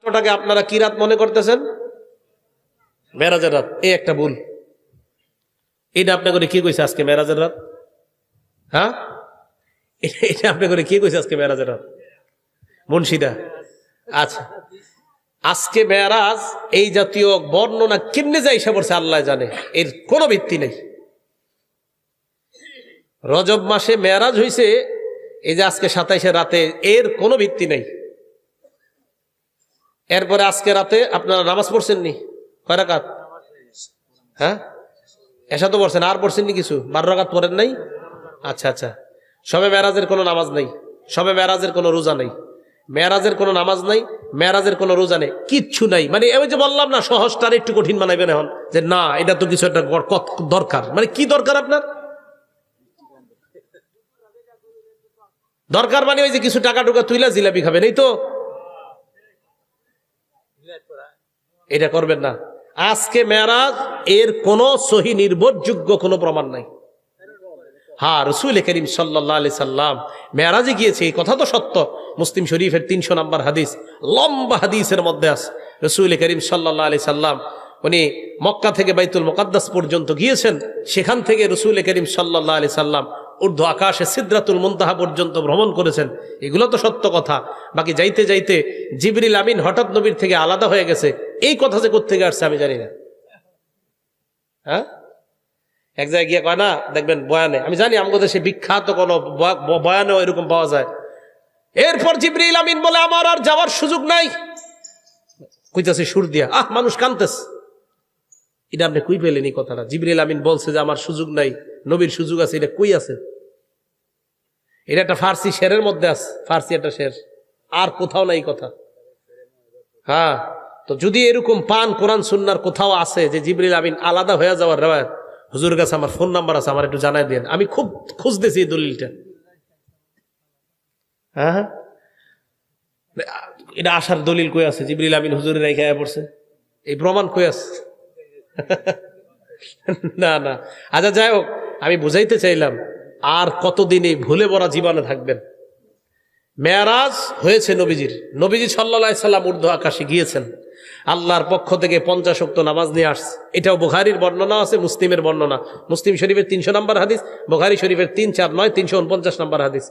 ওটাকে আপনারা কি রাত মনে করতেছেন? মেরাজের রাত। এই একটা ভুল। এটা আপনি করে কি কইছে আজকে মেরাজের রাত? হ্যাঁ, এটা আপনি করে কি কইছে আজকে মেরাজের রাত? মুন্সিদা। আচ্ছা, আজকে মেরাজ এই জাতীয় বর্ণনা কেমনে যায় এসে পড়ছে আল্লাহ জানে, এর কোনো ভিত্তি নেই। রজব মাসে মেরাজ হইছে এই যে আজকে 27 রাতে, এর কোনো ভিত্তি নেই। এরপরে আজকে রাতে আপনারা নামাজ পড়ছেন নি? কয় রাকাত? হ্যাঁ, এসা তো পড়ছেন, আর পড়ছেন নি কিছু? 12 রাকাত পড়েন নাই? আচ্ছা আচ্ছা, সবে মেরাজের কোনো নামাজ নেই, সবে মেরাজের কোনো রোজা নেই, মেরাজের কোনো নামাজ নাই, মেরাজের কোনো রোজা নেই, কিচ্ছু নাই। মানে আমি যে বললাম না, সহজটার একটু কঠিন বানাইবেন এখন, যে না এটা তো কিছু একটা দরকার। মানে কি দরকার আপনার? দরকার মানে ওই যে কিছু টাকা টুকা তুইলা জিলাপি খাবেন, এই তো। এটা করবেন না। আজকে মেরাজ, এর কোন সহি নির্ভরযোগ্য কোনো প্রমাণ নাই। হ্যাঁ, রাসূল করিম সাল্লাল্লাহু আলাইহি সাল্লাম মেরাজে গিয়েছে, এই কথা তো সত্য। মুসলিম শরীফের 300 নম্বর হাদিস, লম্বা হাদিসের মধ্যে আছে, রাসূল করিম সাল্লাল্লাহু আলাইহি সাল্লাম উনি মক্কা থেকে বাইতুল মুকাদ্দাস পর্যন্ত গিয়েছেন। সেখান থেকে রাসূল করিম সাল্লাল্লাহু আলাইহি সাল্লাম ঊর্ধ্ব আকাশে সিদরাতুল মুনতাহা পর্যন্ত ভ্রমণ করেছেন। এগুলো তো সত্য কথা। বাকি যাইতে যাইতে জিবরিল আমিন হঠাৎ নবীর থেকে আলাদা হয়ে গেছে, এই কথা যে কোত্থেকে আসছে আমি জানি না। হ্যাঁ, এক জায়গায় গিয়ে কয় না, দেখবেন বয়ানে, আমি জানি আমাদের দেশে বিখ্যাত কোন বয়ানেও এরকম পাওয়া যায়। এরপর জিবরিল আমিন বলে আমার আর যাওয়ার সুযোগ নাই, কইতাছে সুর দিয়া, মানুষ কানতেছে। এটা আপনি কই পেলেন এই কথাটা? জিবরিল আমিন বলছে যে আমার সুযোগ নাই, নবীর সুযোগ আছে, এটা কই আছে? এটা একটা ফার্সি শেরের মধ্যে আছে, ফার্সি একটা শের, আর কোথাও নাই কথা। হ্যাঁ, তো যদি এরকম পান কোরআন সুন্নাহর কোথাও আছে যে জিবরিল আমিন আলাদা হয়ে যাওয়ার রেওয়ায়াত, হুজুরের কাছে আমার ফোন নাম্বার আছে, আমার একটু জানাই দেন, আমি খুব খুঁজতেছি এই দলিলটা। হ্যাঁ, এটা আসার দলিল কই আছে? জিবরিল আমিন হুজুরের রেখে পড়ছে, এই প্রমাণ কই আছে? না না, আচ্ছা যাই হোক, আমি বুঝাইতে চাইলাম আর কতদিন এই ভুলে ভরা জীবনে থাকবেন। মেরাজ হয়েছে নবীজির, নবীজি সাল্লাল্লাহু আলাইহি সাল্লাম ঊর্ধ্ব আকাশে গিয়েছেন, আল্লাহর পক্ষ থেকে 50 ওয়াক্ত নামাজ নিয়ে আসছে। এটাও বুখারীর বর্ণনা আছে, মুসলিমের বর্ণনা। মুসলিম শরীফের 300 নম্বর হাদিস, বুখারী শরীফের 349 349 নম্বর হাদিস।